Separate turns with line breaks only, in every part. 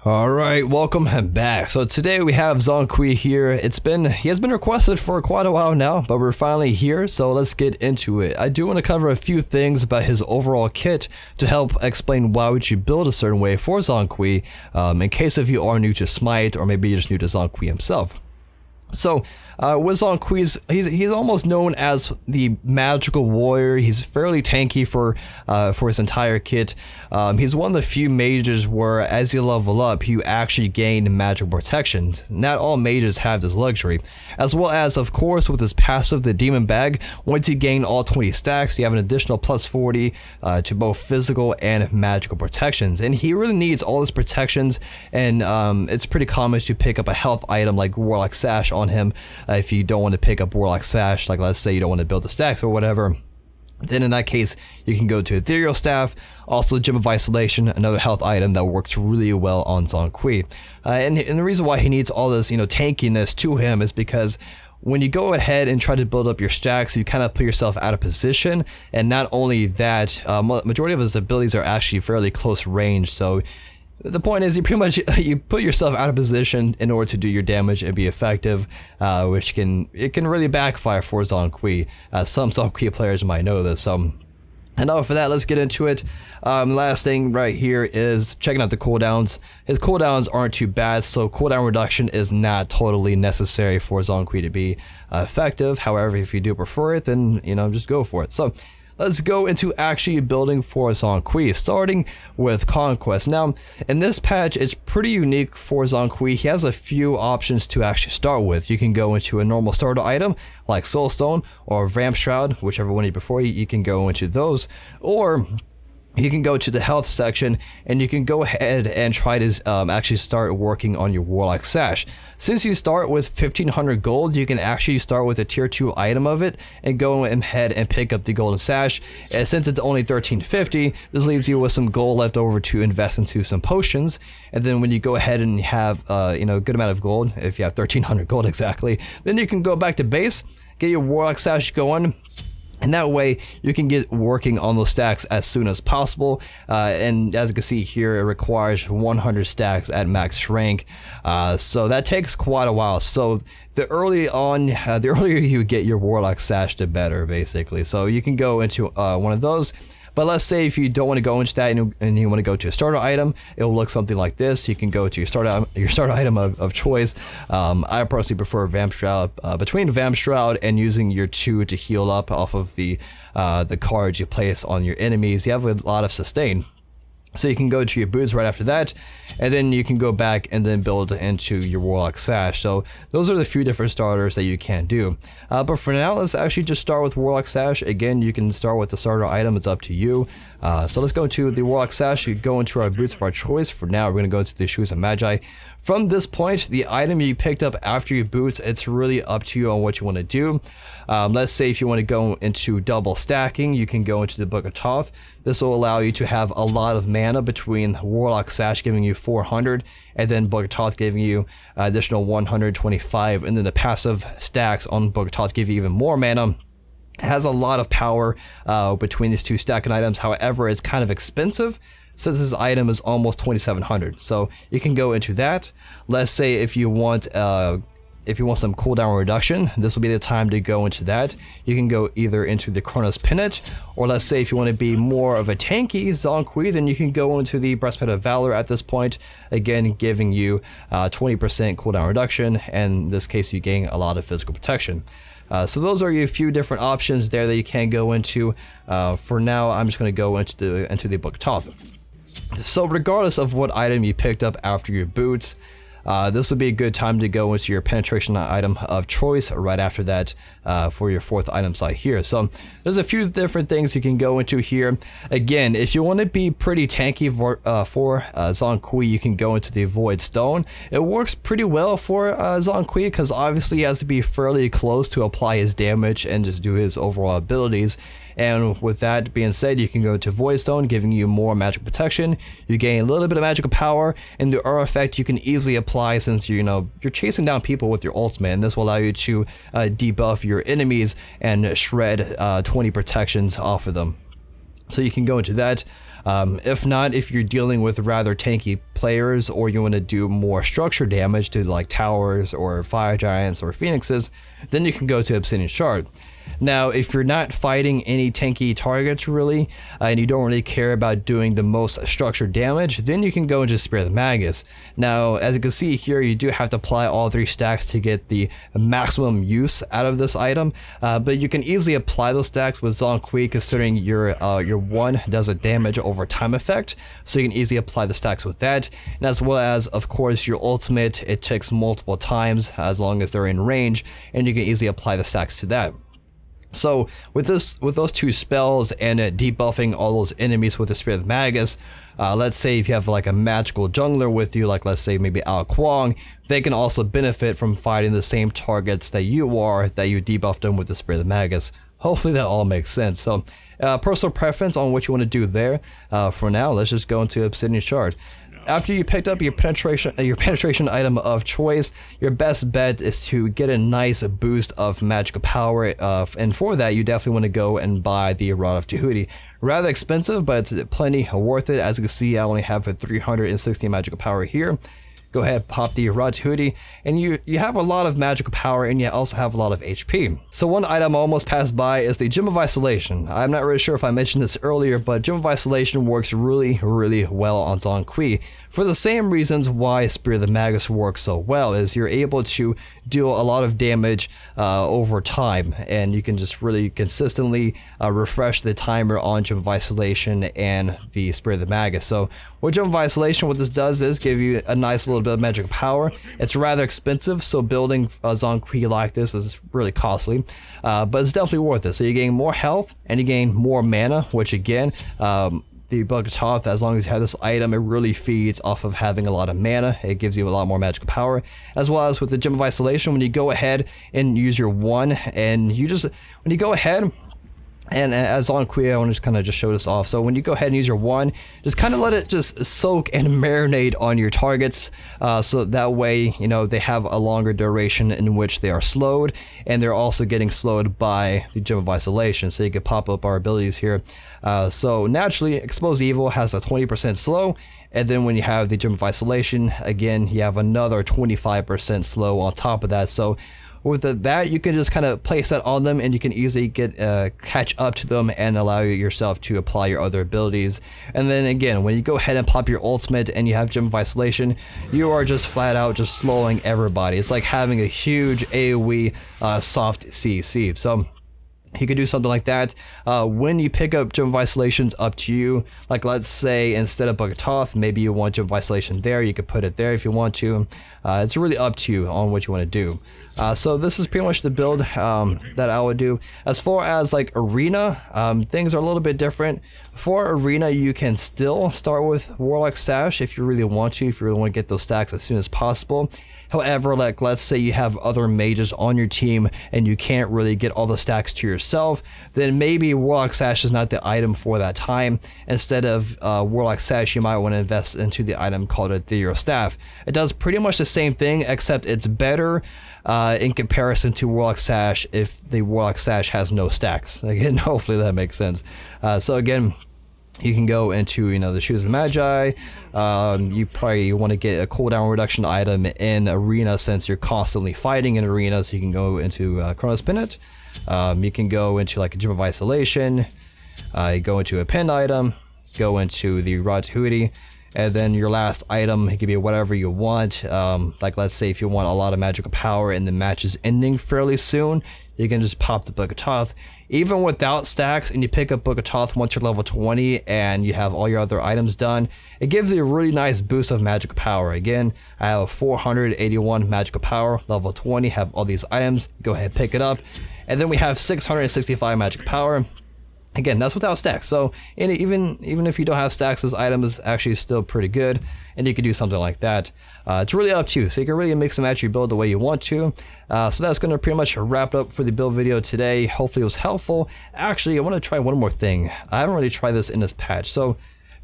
Alright, welcome back. So today we have Zhong Kui here. He has been requested for quite a while now, but we're finally here, so let's get into it. I do want to cover a few things about his overall kit to help explain why would you build a certain way for Zhong Kui, in case if you are new to Smite, or maybe you're just new to Zhong Kui himself. So, with Zhong Kui, he's almost known as the magical warrior. He's fairly tanky for his entire kit. He's one of the few mages where, as you level up, you actually gain magical protection. Not all mages have this luxury. As well as, of course, with his passive, the Demon Bag, once you gain all 20 stacks, you have an additional plus 40 to both physical and magical protections. And he really needs all his protections, and it's pretty common to pick up a health item like Warlock Sash on him. If you don't want to pick up Warlock Sash, like let's say you don't want to build the stacks or whatever, then in that case you can go to Ethereal Staff, also Gem of Isolation, another health item that works really well on Zhong Kui. And the reason why he needs all this, tankiness to him is because when you go ahead and try to build up your stacks, you kind of put yourself out of position. And not only that, majority of his abilities are actually fairly close range, so the point is, you put yourself out of position in order to do your damage and be effective, which can really backfire for Zhong Kui. Some Zhong Kui players might know this. Enough for that, let's get into it. Last thing right here is checking out the cooldowns. His cooldowns aren't too bad, so cooldown reduction is not totally necessary for Zhong Kui to be effective. However, if you do prefer it, then just go for it. So let's go into actually building for Zhong Kui, starting with Conquest. Now, in this patch, it's pretty unique for Zhong Kui. He has a few options to actually start with. You can go into a normal starter item like Soulstone or Vamp Shroud, whichever one you prefer. You can go into those, or you can go to the health section and you can go ahead and try to actually start working on your Warlock Sash. Since you start with 1500 gold, you can actually start with a tier 2 item of it and go ahead and pick up the Golden Sash. And since it's only 1350, this leaves you with some gold left over to invest into some potions. And then when you go ahead and have a good amount of gold, if you have 1300 gold exactly, then you can go back to base, get your Warlock Sash going, and that way you can get working on those stacks as soon as possible. And as you can see here, it requires 100 stacks at max rank, so that takes quite a while. So the earlier you get your Warlock Sash, the better, basically. So you can go into one of those. But let's say if you don't want to go into that and you want to go to a starter item, it will look something like this. You can go to your starter item of choice. I personally prefer Vamp Shroud. Between Vamp Shroud and using your 2 to heal up off of the cards you place on your enemies, you have a lot of sustain. So you can go to your boots right after that, and then you can go back and then build into your Warlock Sash. So those are the few different starters that you can do. But for now, let's actually just start with Warlock Sash. Again, you can start with the starter item, it's up to you. So let's go to the Warlock Sash. You go into our boots of our choice. For now, we're going to go into the Shoes of Magi. From this point, the item you picked up after your boots, it's really up to you on what you want to do. Let's say if you want to go into double stacking, you can go into the Book of Thoth. This will allow you to have a lot of mana between Warlock Sash giving you 400 and then Book of Thoth giving you additional 125, and then the passive stacks on Book of Thoth give you even more mana. It has a lot of power between these two stacking items. However, it's kind of expensive since this item is almost 2700. So you can go into that. Let's say if you want some cooldown reduction, this will be the time to go into that. You can go either into the Chronos Pennant, or let's say if you want to be more of a tanky Zhong Kui, then you can go into the Breastplate of Valor at this point, again giving you 20% cooldown reduction, and in this case you gain a lot of physical protection. So those are a few different options there that you can go into. For now, I'm just going to go into the Book of Thoth. So regardless of what item you picked up after your boots, this would be a good time to go into your penetration item of choice right after that for your 4th item slot here. So there's a few different things you can go into here. Again, if you want to be pretty tanky for Zhong Kui, you can go into the Void Stone. It works pretty well for Zhong Kui because obviously he has to be fairly close to apply his damage and just do his overall abilities. And with that being said, you can go to Void Stone, giving you more magical protection. You gain a little bit of magical power, and the aura effect you can easily apply since you're chasing down people with your ultimate, and this will allow you to debuff your enemies and shred 20 protections off of them. So you can go into that. If not, if you're dealing with rather tanky players or you want to do more structure damage to like towers or fire giants or phoenixes, then you can go to Obsidian Shard. Now, if you're not fighting any tanky targets really, and you don't really care about doing the most structured damage, then you can go into Spear of the Magus. Now, as you can see here, you do have to apply all 3 stacks to get the maximum use out of this item, but you can easily apply those stacks with Zhong Kui, considering your 1 does a damage over time effect, so you can easily apply the stacks with that, and as well as, of course, your ultimate, it ticks multiple times as long as they're in range, and you can easily apply the stacks to that. So with those 2 spells and debuffing all those enemies with the Spear of the Magus, let's say if you have like a magical jungler with you, like let's say maybe Ao Kuang, they can also benefit from fighting the same targets that you debuffed them with the Spear of the Magus. Hopefully that all makes sense. So personal preference on what you want to do there. For now, let's just go into Obsidian Shard. After you picked up your penetration item of choice, your best bet is to get a nice boost of magical power, and for that you definitely want to go and buy the Rod of Tahuti. Rather expensive, but it's plenty worth it. As you can see, I only have a 360 magical power here. Go ahead, pop the Rod Tahuti, and you have a lot of magical power, and you also have a lot of HP. So one item I almost passed by is the Gem of Isolation. I'm not really sure if I mentioned this earlier, but Gem of Isolation works really well on Zhong Kui. For the same reasons why Spear of the Magus works so well, is you're able to deal a lot of damage over time, and you can just really consistently refresh the timer on Gem of Isolation and the Spear of the Magus. So with Gem of Isolation, what this does is give you a nice little bit of magic power. It's rather expensive, so building a Zhong Kui like this is really costly, but it's definitely worth it. So you gain more health and you gain more mana, which again, the Book of Thoth, as long as you have this item, it really feeds off of having a lot of mana. It gives you a lot more magical power, as well as with the Gem of Isolation. When you go ahead and use your 1, and when you go ahead, and as Zhong Kui, I want to kind of just show this off. So when you go ahead and use your 1, just kind of let it just soak and marinate on your targets, so that way, you know, they have a longer duration in which they are slowed, and they're also getting slowed by the Gem of Isolation. So you can pop up our abilities here. So naturally, Expose Evil has a 20% slow, and then when you have the Gem of Isolation, again, you have another 25% slow on top of that. So with that, you can just kind of place that on them, and you can easily get catch up to them and allow yourself to apply your other abilities. And then again, when you go ahead and pop your ultimate and you have Gem of Isolation, you are just flat out just slowing everybody. It's like having a huge AoE soft CC. So you could do something like that. When you pick up Gem of Isolation's up to you. Like let's say instead of Book of Thoth, maybe you want Gem of Isolation there, you could put it there if you want to. It's really up to you on what you want to do. So this is pretty much the build that I would do. As far as like Arena, things are a little bit different. For Arena, you can still start with Warlock Sash if you really want to, if you really want to get those stacks as soon as possible. However, like let's say you have other mages on your team and you can't really get all the stacks to yourself, then maybe Warlock Sash is not the item for that time. Instead of Warlock Sash, you might want to invest into the item called Ethereal Staff. It does pretty much the same thing, except it's better in comparison to Warlock Sash if the Warlock Sash has no stacks. Again, hopefully that makes sense. So again, you can go into, the Shoes of the Magi. You probably want to get a cooldown reduction item in Arena since you're constantly fighting in Arena, so you can go into Chronos Pendant. You can go into like a Gem of Isolation. You go into a pinned item, go into the Rod Tahuti, and then your last item, it can be whatever you want. Like let's say if you want a lot of magical power and the match is ending fairly soon, you can just pop the Book of Thoth. Even without stacks, and you pick up Book of Thoth once you're level 20 and you have all your other items done, it gives you a really nice boost of magical power. Again, I have 481 magical power, level 20, have all these items, go ahead, pick it up. And then we have 665 magical power. Again, that's without stacks, so even if you don't have stacks, this item is actually still pretty good, and you can do something like that. It's really up to you, so you can really mix and match your build the way you want to. So that's going to pretty much wrap it up for the build video today. Hopefully it was helpful. Actually, I want to try one more thing. I haven't really tried this in this patch. So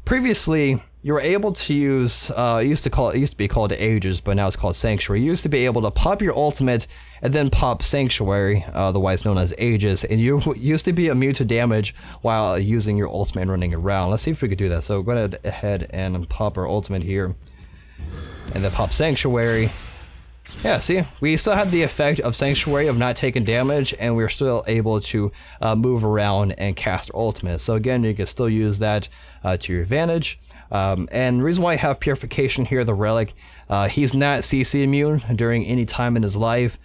previously, you're able to use, it used to be called Ages, but now it's called Sanctuary. You used to be able to pop your ultimate and then pop Sanctuary, otherwise known as Ages, and you used to be immune to damage while using your ultimate and running around. Let's see if we could do that. So go ahead and pop our ultimate here, and then pop Sanctuary. Yeah, see, we still had the effect of Sanctuary of not taking damage, and we're still able to move around and cast our ultimate. So again, you can still use that to your advantage. And the reason why I have Purification here, the relic, he's not CC immune during any time in his life.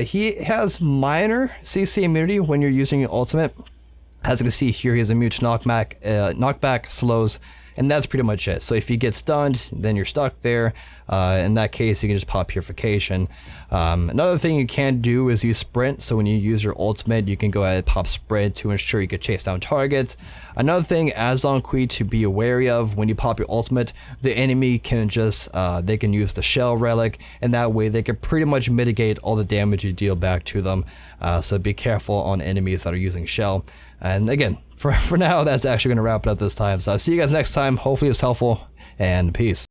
He has minor CC immunity when you're using your ultimate. As you can see here, he has immune to knockback, slows, and that's pretty much it. So if you get stunned, then you're stuck there. In that case, you can just pop Purification. Another thing you can do is use Sprint. So when you use your ultimate, you can go ahead and pop Sprint to ensure you can chase down targets. Another thing as Zhong Kui to be wary of, when you pop your ultimate, the enemy can just, they can use the Shell Relic, and that way they can pretty much mitigate all the damage you deal back to them. So be careful on enemies that are using Shell. And again, for now, that's actually going to wrap it up this time. So I'll see you guys next time. Hopefully it's helpful, and peace.